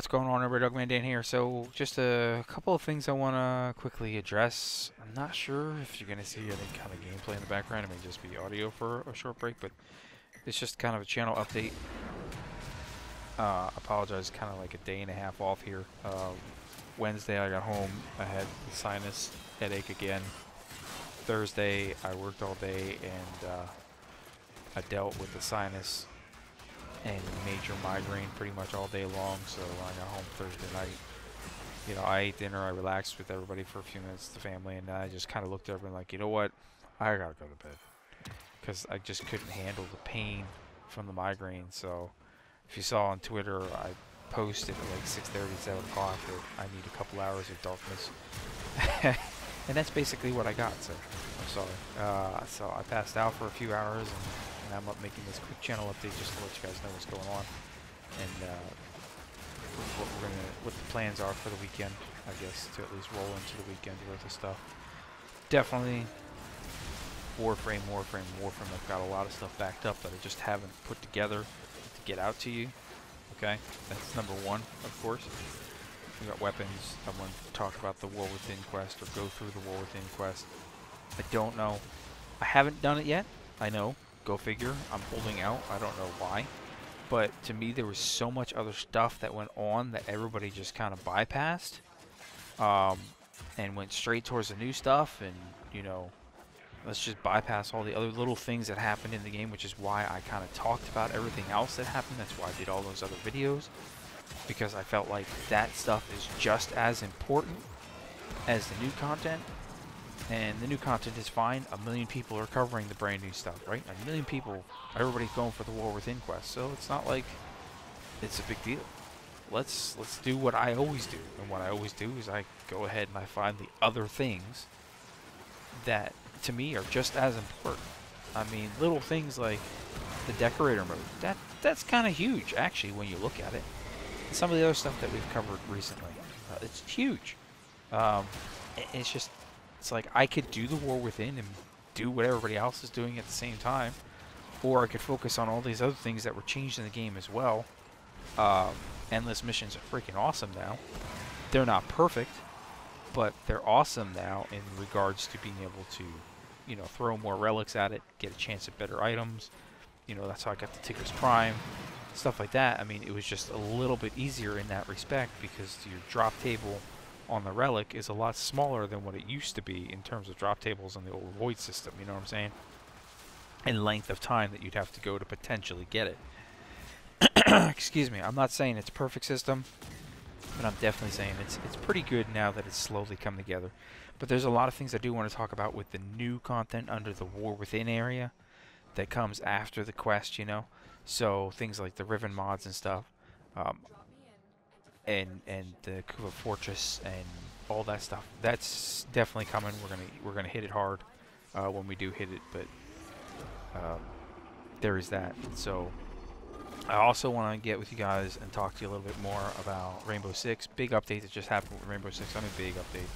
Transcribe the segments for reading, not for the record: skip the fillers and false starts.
What's going on, everybody? Dogman Dan here. So, just a couple of things I want to quickly address. I'm not sure if you're going to see any kind of gameplay in the background. It may just be audio for a short break, but it's just kind of a channel update. Apologize, kind of like a day and a half off here. Wednesday I got home. I had the sinus headache again. Thursday I worked all day and I dealt with the sinus and major migraine pretty much all day long. So when I got home Thursday night, I ate dinner, I relaxed with everybody for a few minutes, the family, and I just kind of looked at everyone like, you know what, I gotta go to bed, because I just couldn't handle the pain from the migraine. So if you saw on Twitter, I posted at like 6:30, 7 o'clock that I need a couple hours of darkness. And that's basically what I got, so I'm sorry. So I passed out for a few hours, and I'm up making this quick channel update just to let you guys know what's going on, and what the plans are for the weekend, I guess, to at least roll into the weekend worth of stuff. Definitely Warframe. I've got a lot of stuff backed up that I just haven't put together to get out to you. Okay, that's number one, of course. We got weapons. I want to talk about the War Within quest, or go through the War Within quest. I don't know. I haven't done it yet. I know. Go figure. I'm holding out. I don't know why. But to me, there was so much other stuff that went on that everybody just kind of bypassed. And went straight towards the new stuff. And, let's just bypass all the other little things that happened in the game, which is why I kind of talked about everything else that happened. That's why I did all those other videos, because I felt like that stuff is just as important as the new content. And the new content is fine. 1 million people are covering the brand new stuff, right? 1 million people, everybody's going for the War Within quest, so it's not like it's a big deal. Let's do what I always do, and what I always do is I go ahead and I find the other things that to me are just as important. I mean, little things like the decorator mode. That's kind of huge, actually, when you look at it. And some of the other stuff that we've covered recently, it's huge. It's like I could do the War Within and do what everybody else is doing at the same time, or I could focus on all these other things that were changed in the game as well. Endless missions are freaking awesome now. They're not perfect, but they're awesome now in regards to being able to, throw more relics at it, get a chance at better items. That's how I got the Tigris Prime, stuff like that. I mean, it was just a little bit easier in that respect, because your drop table on the relic is a lot smaller than what it used to be in terms of drop tables on the old Void system, you know what I'm saying? And length of time that you'd have to go to potentially get it. Excuse me, I'm not saying it's a perfect system, but I'm definitely saying it's pretty good now that it's slowly come together. But there's a lot of things I do want to talk about with the new content under the War Within area that comes after the quest, So things like the Riven mods and stuff, and the Kuva Fortress and all that stuff. That's definitely coming. We're gonna hit it hard when we do hit it, but there is that. So I also want to get with you guys and talk to you a little bit more about Rainbow Six. Big update that just happened with Rainbow Six. I mean, big update.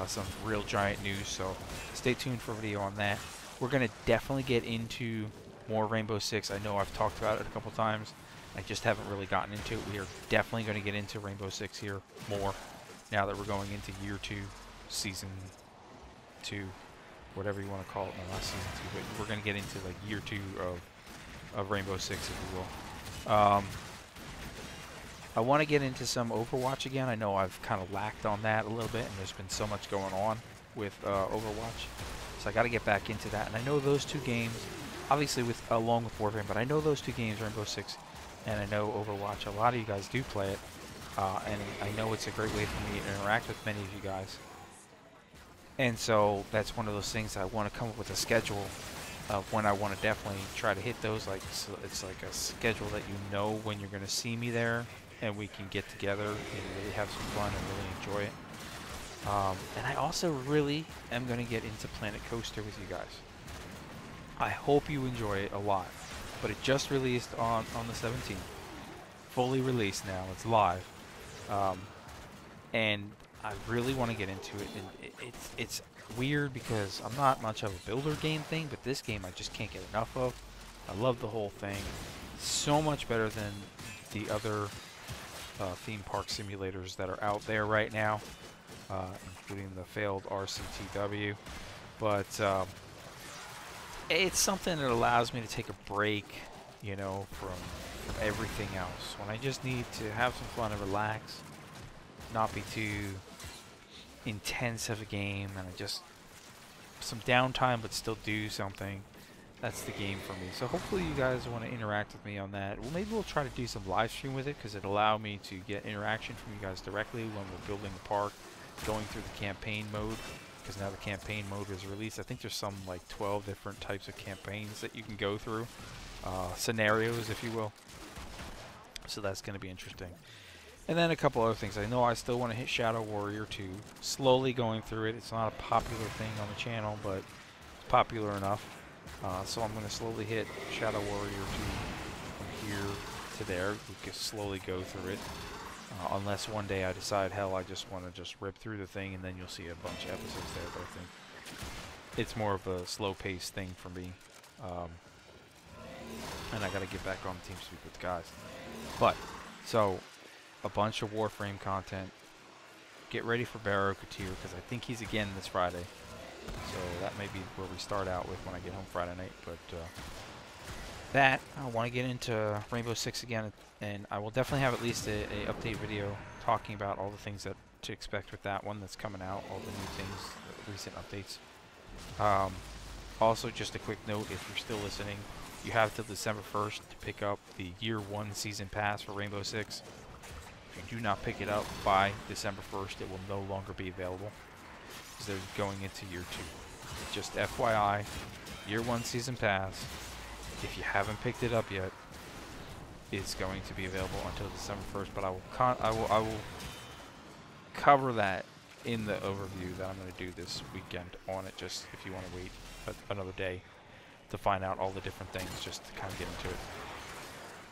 Some real giant news, so stay tuned for a video on that. We're going to definitely get into more Rainbow Six. I know I've talked about it a couple times. I just haven't really gotten into it. We are definitely going to get into Rainbow Six here more now that we're going into Year 2, Season 2, whatever you want to call it. No, not Season 2, but we're going to get into like Year 2 of Rainbow Six, if you will. I want to get into some Overwatch again. I know I've kind of lacked on that a little bit, and there's been so much going on with Overwatch. So I got to get back into that. And I know those two games, obviously along with Warframe, but I know those two games, Rainbow Six, and I know Overwatch. A lot of you guys do play it, and I know it's a great way for me to interact with many of you guys. And so that's one of those things I want to come up with a schedule of when I want to definitely try to hit those. Like, so it's like a schedule that when you're going to see me there, and we can get together and really have some fun and really enjoy it. And I also really am going to get into Planet Coaster with you guys. I hope you enjoy it a lot. But it just released on the 17th. Fully released now. It's live. And I really want to get into it. And it's weird because I'm not much of a builder game thing, but this game I just can't get enough of. I love the whole thing. So much better than the other theme park simulators that are out there right now, including the failed RCTW. But it's something that allows me to take a break, you know, from everything else. When I just need to have some fun and relax, not be too intense of a game, and I just some downtime but still do something. That's the game for me. So hopefully you guys want to interact with me on that. Well, maybe we'll try to do some live stream with it, because it allow me to get interaction from you guys directly when we're building the park, going through the campaign mode, because now the campaign mode is released. I think there's some like 12 different types of campaigns that you can go through, scenarios if you will. So that's going to be interesting. And then a couple other things. I know I still want to hit Shadow Warrior 2. Slowly going through it. It's not a popular thing on the channel, but it's popular enough. So I'm going to slowly hit Shadow Warrior 2 from here to there. We can slowly go through it. Unless one day I decide, hell, I just want to just rip through the thing, and then you'll see a bunch of episodes there. But I think it's more of a slow-paced thing for me. And I got to get back on the TeamSpeak with the guys. But, so, a bunch of Warframe content. Get ready for Barrow Couture, because I think he's again this Friday. So that may be where we start out with when I get home Friday night. But that, I want to get into Rainbow Six again, and I will definitely have at least a update video talking about all the things that to expect with that one that's coming out, all the new things, the recent updates. Also, just a quick note, if you're still listening, you have till December 1st to pick up the Year 1 Season Pass for Rainbow Six. If you do not pick it up by December 1st, it will no longer be available, because they're going into Year 2. Just FYI, Year 1 Season Pass, if you haven't picked it up yet, it's going to be available until December 1st, but I will cover that in the overview that I'm going to do this weekend on it, just if you want to wait another day to find out all the different things, just to kind of get into it.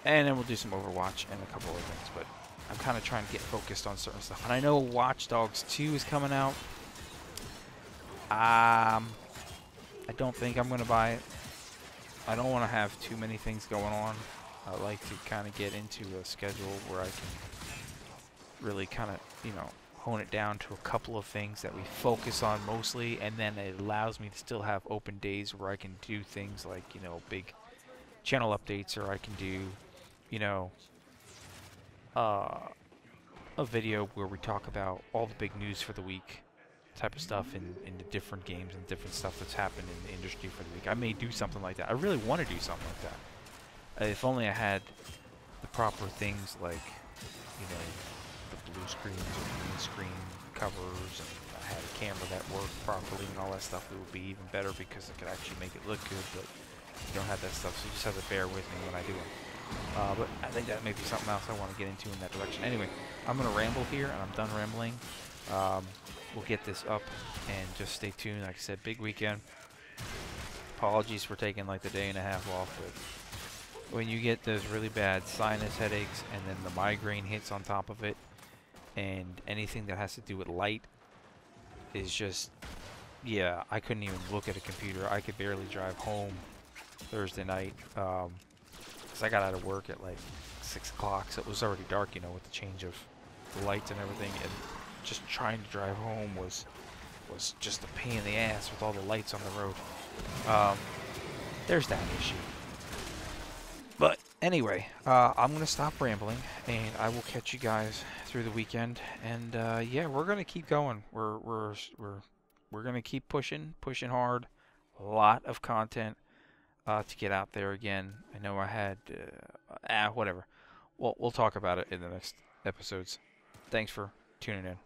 And then we'll do some Overwatch and a couple other things, but I'm kind of trying to get focused on certain stuff. And I know Watch Dogs 2 is coming out. I don't think I'm going to buy it. I don't want to have too many things going on. I like to kind of get into a schedule where I can really kind of, you know, hone it down to a couple of things that we focus on mostly, and then it allows me to still have open days where I can do things like, you know, big channel updates, or I can do, you know, a video where we talk about all the big news for the week type of stuff in the different games and different stuff that's happened in the industry for the week. I may do something like that. I really want to do something like that. If only I had the proper things like, you know, the blue screens or green screen covers, and I had a camera that worked properly and all that stuff, it would be even better, because it could actually make it look good, but you don't have that stuff, so you just have to bear with me when I do it. But I think that may be something else I want to get into in that direction. Anyway, I'm going to ramble here, and I'm done rambling. We'll get this up, and just stay tuned. Like I said, big weekend. Apologies for taking like the day and a half off, but when you get those really bad sinus headaches, and then the migraine hits on top of it, and anything that has to do with light is just, yeah, I couldn't even look at a computer. I could barely drive home Thursday night, because I got out of work at like 6 o'clock, so it was already dark, you know, with the change of the lights and everything, and just trying to drive home was just a pain in the ass with all the lights on the road. There's that issue. But anyway, I'm gonna stop rambling, and I will catch you guys through the weekend. And yeah, we're gonna keep going. We're gonna keep pushing hard. A lot of content to get out there again. I know I had whatever. We'll talk about it in the next episodes. Thanks for tuning in.